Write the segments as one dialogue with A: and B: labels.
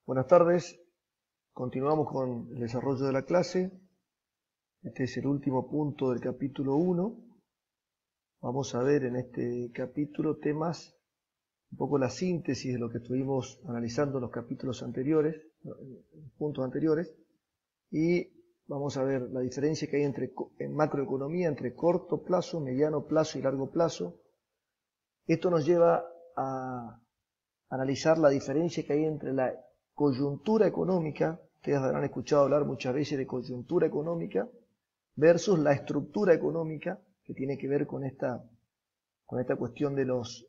A: Buenas tardes, continuamos con el desarrollo de la clase. Este es el último punto del capítulo 1. Vamos a ver en este capítulo temas, un poco la síntesis de lo que estuvimos analizando en los capítulos anteriores, en puntos anteriores, y vamos a ver la diferencia que hay en macroeconomía entre corto plazo, mediano plazo y largo plazo. Esto nos lleva a analizar la diferencia que hay entre la coyuntura económica, ustedes habrán escuchado hablar muchas veces de coyuntura económica, versus la estructura económica, que tiene que ver con esta cuestión de los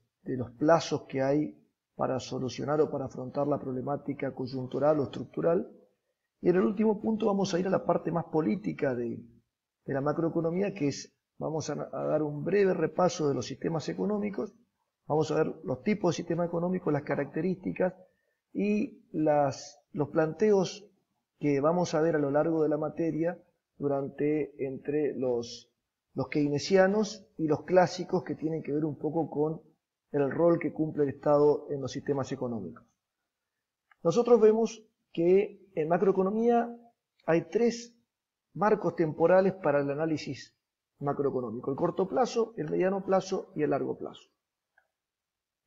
A: plazos que hay para solucionar o para afrontar la problemática coyuntural o estructural. Y en el último punto vamos a ir a la parte más política de la macroeconomía, que es, vamos a dar un breve repaso de los sistemas económicos, vamos a ver los tipos de sistemas económicos, las características y los planteos que vamos a ver a lo largo de la materia entre los keynesianos y los clásicos, que tienen que ver un poco con el rol que cumple el Estado en los sistemas económicos. Nosotros vemos que en macroeconomía hay tres marcos temporales para el análisis macroeconómico: el corto plazo, el mediano plazo y el largo plazo.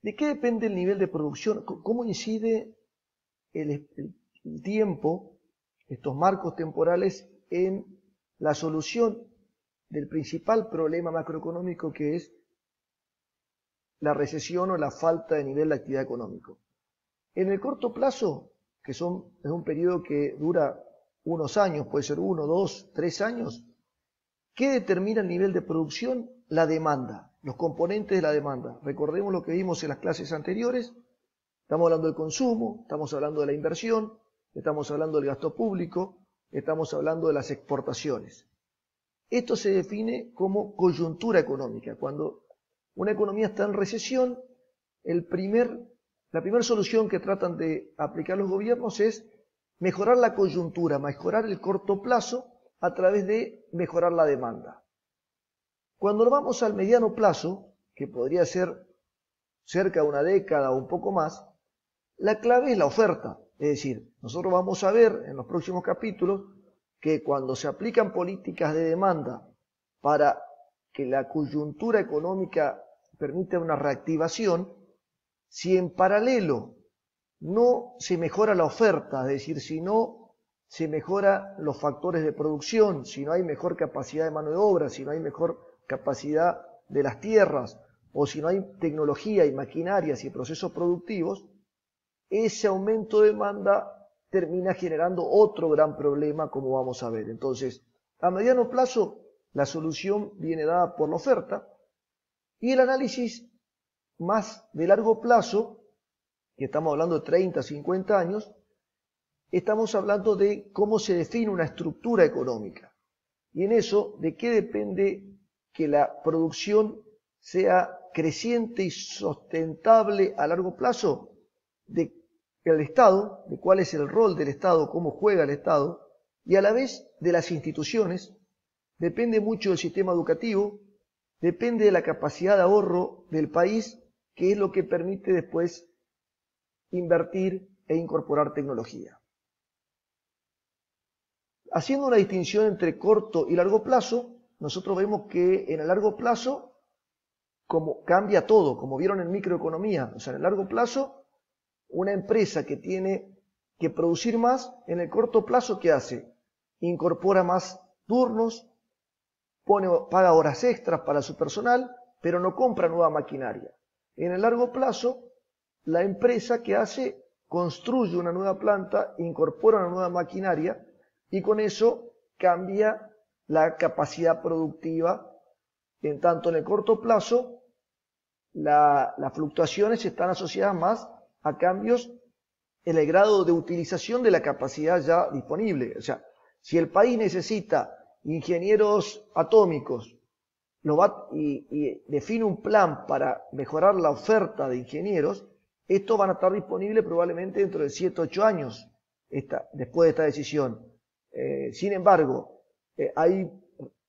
A: ¿De qué depende el nivel de producción? ¿Cómo incide el tiempo, estos marcos temporales, en la solución del principal problema macroeconómico, que es la recesión o la falta de nivel de actividad económico? En el corto plazo, que es un periodo que dura unos años, puede ser 1, 2, 3 años, ¿qué determina el nivel de producción? La demanda, los componentes de la demanda. Recordemos lo que vimos en las clases anteriores. Estamos hablando del consumo, estamos hablando de la inversión, estamos hablando del gasto público, estamos hablando de las exportaciones. Esto se define como coyuntura económica. Cuando una economía está en recesión, la primera solución que tratan de aplicar los gobiernos es mejorar la coyuntura, mejorar el corto plazo a través de mejorar la demanda. Cuando nos vamos al mediano plazo, que podría ser cerca de una década o un poco más, la clave es la oferta. Es decir, nosotros vamos a ver en los próximos capítulos que cuando se aplican políticas de demanda para que la coyuntura económica permita una reactivación, si en paralelo no se mejora la oferta, es decir, si no se mejoran los factores de producción, si no hay mejor capacidad de mano de obra, si no hay mejor capacidad de las tierras, o si no hay tecnología y maquinarias y procesos productivos, ese aumento de demanda termina generando otro gran problema, como vamos a ver. Entonces, a mediano plazo, la solución viene dada por la oferta, y el análisis más de largo plazo, que estamos hablando de 30, 50 años, estamos hablando de cómo se define una estructura económica. Y en eso, ¿de qué depende que la producción sea creciente y sustentable a largo plazo? Del Estado, de cuál es el rol del Estado, cómo juega el Estado, y a la vez de las instituciones. Depende mucho del sistema educativo, depende de la capacidad de ahorro del país, que es lo que permite después invertir e incorporar tecnología. Haciendo una distinción entre corto y largo plazo, nosotros vemos que en el largo plazo, como cambia todo, como vieron en microeconomía, o sea, en el largo plazo, una empresa que tiene que producir más, en el corto plazo, ¿qué hace? Incorpora más turnos, paga horas extras para su personal, pero no compra nueva maquinaria. En el largo plazo, la empresa, ¿qué hace? Construye una nueva planta, incorpora una nueva maquinaria, y con eso cambia la capacidad productiva. En tanto, en el corto plazo, las fluctuaciones están asociadas más a cambios en el grado de utilización de la capacidad ya disponible. O sea, si el país necesita ingenieros atómicos y define un plan para mejorar la oferta de ingenieros, estos van a estar disponibles probablemente dentro de 7 o 8 años después de esta decisión. Sin embargo, hay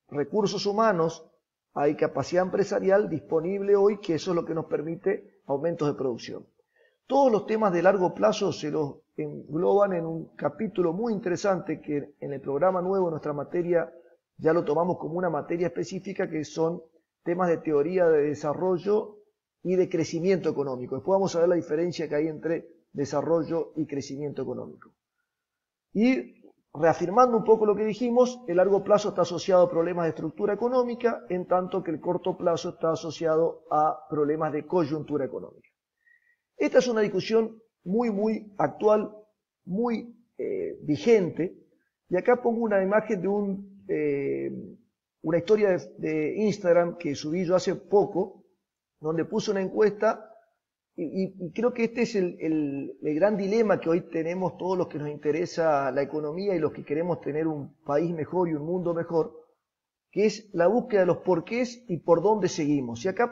A: recursos humanos, hay capacidad empresarial disponible hoy, que eso es lo que nos permite aumentos de producción. Todos los temas de largo plazo se los engloban en un capítulo muy interesante que en el programa nuevo, nuestra materia, ya lo tomamos como una materia específica, que son temas de teoría de desarrollo y de crecimiento económico. Después vamos a ver la diferencia que hay entre desarrollo y crecimiento económico. Y reafirmando un poco lo que dijimos, el largo plazo está asociado a problemas de estructura económica, en tanto que el corto plazo está asociado a problemas de coyuntura económica. Esta es una discusión muy actual, muy vigente, y acá pongo una imagen de una historia de Instagram que subí yo hace poco, donde puse una encuesta, y creo que este es el gran dilema que hoy tenemos todos los que nos interesa la economía y los que queremos tener un país mejor y un mundo mejor, que es la búsqueda de los porqués y por dónde seguimos. Y acá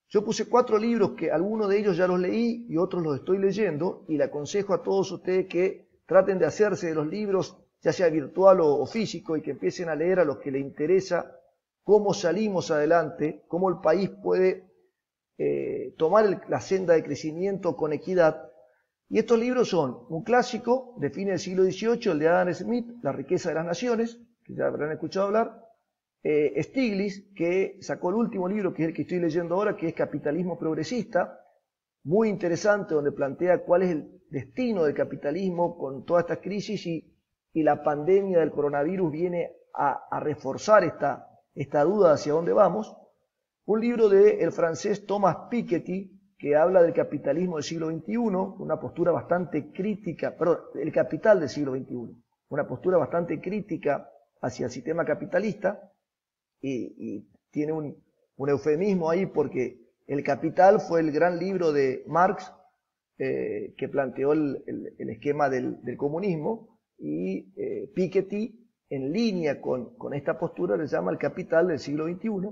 A: yo puse 4 libros que algunos de ellos ya los leí y otros los estoy leyendo, y le aconsejo a todos ustedes que traten de hacerse de los libros, ya sea virtual o físico, y que empiecen a leer a los que les interesa cómo salimos adelante, cómo el país puede tomar la senda de crecimiento con equidad. Y estos libros son un clásico de fines del siglo XVIII, el de Adam Smith, La riqueza de las naciones, que ya habrán escuchado hablar. Stiglitz, que sacó el último libro, que es el que estoy leyendo ahora, que es Capitalismo Progresista, muy interesante, donde plantea cuál es el destino del capitalismo con toda esta crisis, y la pandemia del coronavirus viene a reforzar esta duda hacia dónde vamos. Un libro del francés Thomas Piketty, que habla del capitalismo del siglo XXI, una postura bastante crítica, perdón, el capital del siglo XXI, una postura bastante crítica hacia el sistema capitalista, y tiene un eufemismo ahí porque El Capital fue el gran libro de Marx que planteó el esquema del comunismo, y Piketty, en línea con esta postura, le llama El Capital del siglo XXI.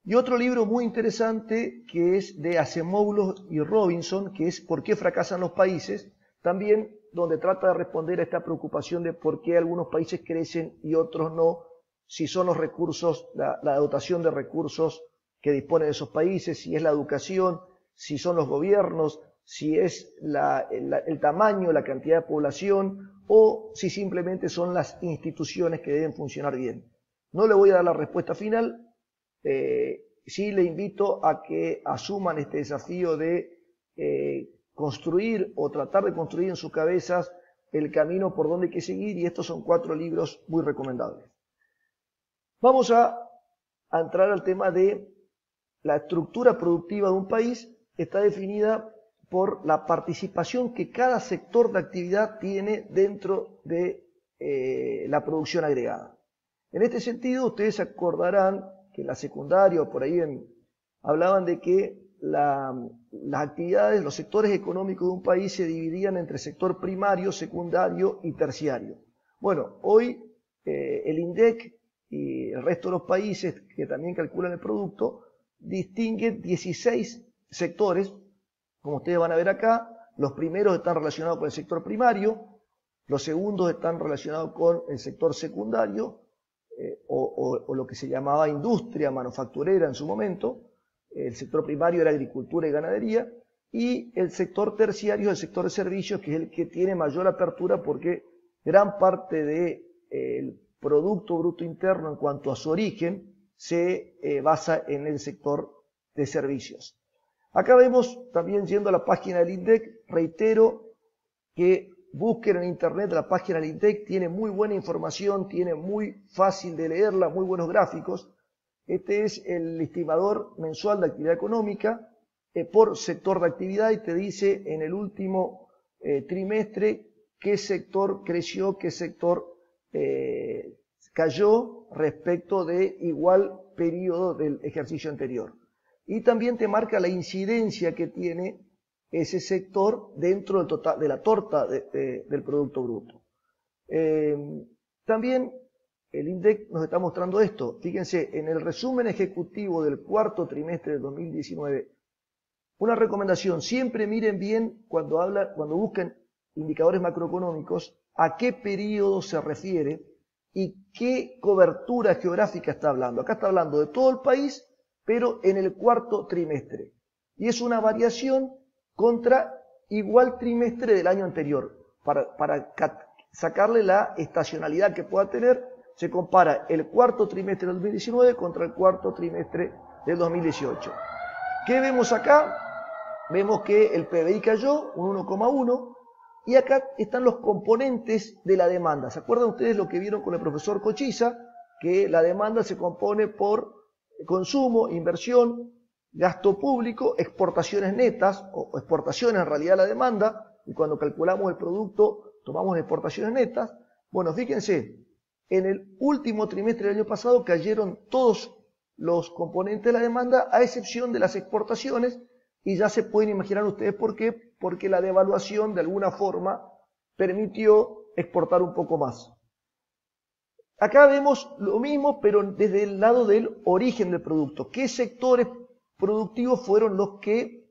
A: Y otro libro muy interesante que es de Acemoglu y Robinson, que es ¿Por qué fracasan los países?, también donde trata de responder a esta preocupación de por qué algunos países crecen y otros no, si son los recursos, la dotación de recursos que disponen esos países, si es la educación, si son los gobiernos, si es el tamaño, la cantidad de población, o si simplemente son las instituciones que deben funcionar bien. No le voy a dar la respuesta final. Sí le invito a que asuman este desafío de construir o tratar de construir en sus cabezas el camino por donde hay que seguir, y estos son 4 libros muy recomendables. Vamos a entrar al tema de la estructura productiva de un país. Está definida por la participación que cada sector de actividad tiene dentro de la producción agregada. En este sentido, ustedes se acordarán que en la secundaria o por ahí hablaban de que las actividades, los sectores económicos de un país se dividían entre sector primario, secundario y terciario. Bueno, hoy el INDEC y el resto de los países que también calculan el producto distinguen 16 sectores, como ustedes van a ver acá. Los primeros están relacionados con el sector primario, los segundos están relacionados con el sector secundario, o lo que se llamaba industria manufacturera en su momento. El sector primario era agricultura y ganadería, y el sector terciario es el sector de servicios, que es el que tiene mayor apertura porque gran parte del Producto Bruto Interno en cuanto a su origen se basa en el sector de servicios. Acá vemos también, yendo a la página del INDEC, reitero que busquen en internet la página del INDEC, tiene muy buena información, tiene muy fácil de leerla, muy buenos gráficos. Este es el estimador mensual de actividad económica por sector de actividad, y te dice en el último trimestre qué sector creció, qué sector cayó respecto de igual periodo del ejercicio anterior. Y también te marca la incidencia que tiene ese sector dentro del total, de la torta del Producto Bruto. También el INDEC nos está mostrando esto. Fíjense, en el resumen ejecutivo del cuarto trimestre del 2019, una recomendación: siempre miren bien cuando busquen indicadores macroeconómicos a qué periodo se refiere y qué cobertura geográfica está hablando. Acá está hablando de todo el país, pero en el cuarto trimestre. Y es una variación contra igual trimestre del año anterior. Para sacarle la estacionalidad que pueda tener, se compara el cuarto trimestre del 2019 contra el cuarto trimestre del 2018. ¿Qué vemos acá? Vemos que el PBI cayó un 1,1 y acá están los componentes de la demanda. ¿Se acuerdan ustedes lo que vieron con el profesor Cochisa? Que la demanda se compone por consumo, inversión, gasto público, exportaciones netas, o exportaciones en realidad la demanda, y cuando calculamos el producto tomamos exportaciones netas. Bueno, fíjense, en el último trimestre del año pasado cayeron todos los componentes de la demanda, a excepción de las exportaciones, y ya se pueden imaginar ustedes por qué, porque la devaluación de alguna forma permitió exportar un poco más. Acá vemos lo mismo, pero desde el lado del origen del producto. ¿Qué sectores productivos fueron los que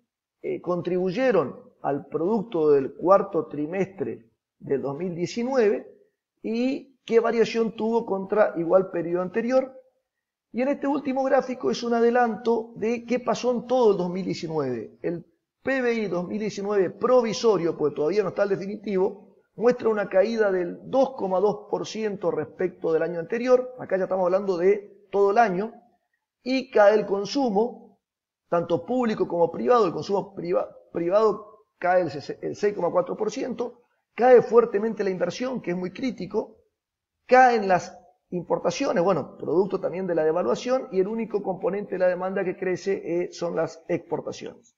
A: contribuyeron al producto del cuarto trimestre del 2019 y qué variación tuvo contra igual periodo anterior? Y en este último gráfico es un adelanto de qué pasó en todo el 2019. El PBI 2019 provisorio, porque todavía no está el definitivo, muestra una caída del 2,2% respecto del año anterior. Acá ya estamos hablando de todo el año. Y cae el consumo, tanto público como privado. El consumo privado cae el 6,4%. Cae fuertemente la inversión, que es muy crítico. Caen las importaciones, bueno, producto también de la devaluación, y el único componente de la demanda que crece son las exportaciones.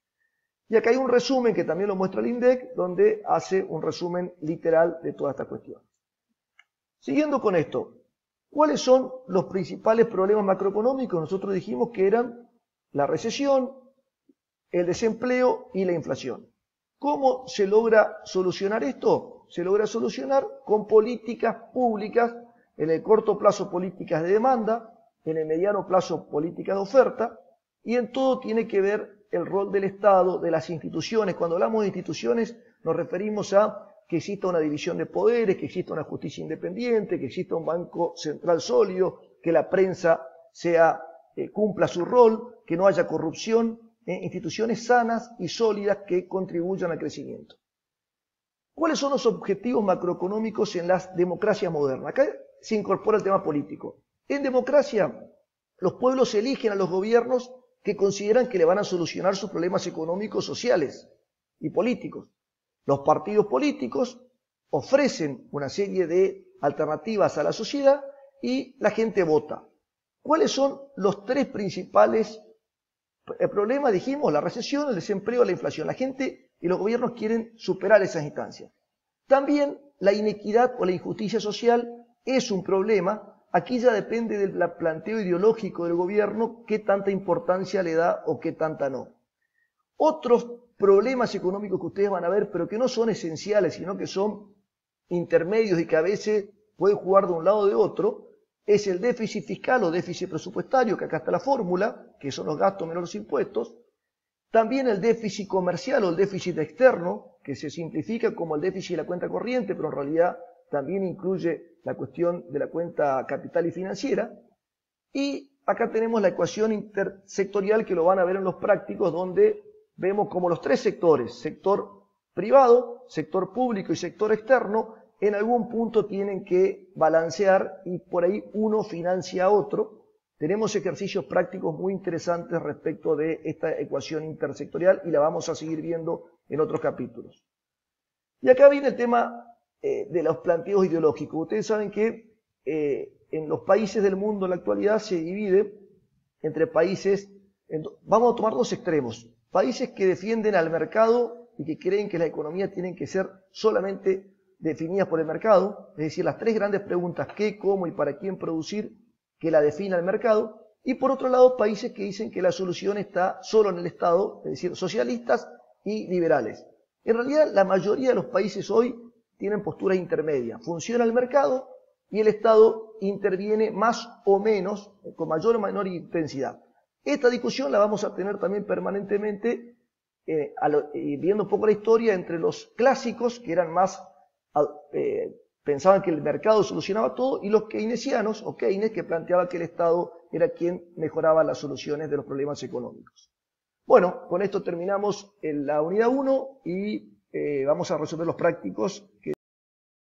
A: Y acá hay un resumen que también lo muestra el INDEC, donde hace un resumen literal de toda esta cuestión. Siguiendo con esto, ¿cuáles son los principales problemas macroeconómicos? Nosotros dijimos que eran la recesión, el desempleo y la inflación. ¿Cómo se logra solucionar esto? Se logra solucionar con políticas públicas, en el corto plazo políticas de demanda, en el mediano plazo políticas de oferta, y en todo tiene que ver el rol del Estado, de las instituciones. Cuando hablamos de instituciones nos referimos a que exista una división de poderes, que exista una justicia independiente, que exista un banco central sólido, que la prensa cumpla su rol, que no haya corrupción, instituciones sanas y sólidas que contribuyan al crecimiento. ¿Cuáles son los objetivos macroeconómicos en las democracias modernas? Acá se incorpora el tema político. En democracia, los pueblos eligen a los gobiernos que consideran que le van a solucionar sus problemas económicos, sociales y políticos. Los partidos políticos ofrecen una serie de alternativas a la sociedad y la gente vota. ¿Cuáles son los tres principales problemas? Dijimos, la recesión, el desempleo, la inflación. La gente y los gobiernos quieren superar esas instancias. También la inequidad o la injusticia social es un problema. Aquí ya depende del planteo ideológico del gobierno qué tanta importancia le da o qué tanta no. Otros problemas económicos que ustedes van a ver, pero que no son esenciales, sino que son intermedios y que a veces pueden jugar de un lado o de otro, es el déficit fiscal o déficit presupuestario, que acá está la fórmula, que son los gastos menos los impuestos. También el déficit comercial o el déficit externo, que se simplifica como el déficit de la cuenta corriente, pero en realidad también incluye la cuestión de la cuenta capital y financiera. Y acá tenemos la ecuación intersectorial que lo van a ver en los prácticos, donde vemos como los tres sectores, sector privado, sector público y sector externo, en algún punto tienen que balancear y por ahí uno financia a otro. Tenemos ejercicios prácticos muy interesantes respecto de esta ecuación intersectorial y la vamos a seguir viendo en otros capítulos. Y acá viene el tema de los planteos ideológicos. Ustedes saben que en los países del mundo en la actualidad se divide entre países, vamos a tomar dos extremos, países que defienden al mercado y que creen que las economías tienen que ser solamente definidas por el mercado, es decir, las tres grandes preguntas, qué, cómo y para quién producir, que la defina el mercado, y por otro lado países que dicen que la solución está solo en el Estado, es decir, socialistas y liberales. En realidad la mayoría de los países hoy tienen posturas intermedias, funciona el mercado y el Estado interviene más o menos, con mayor o menor intensidad. Esta discusión la vamos a tener también permanentemente, viendo un poco la historia entre los clásicos, que eran más, pensaban que el mercado solucionaba todo, y los keynesianos, o Keynes, que planteaba que el Estado era quien mejoraba las soluciones de los problemas económicos. Bueno, con esto terminamos en la unidad 1 y vamos a resolver los prácticos que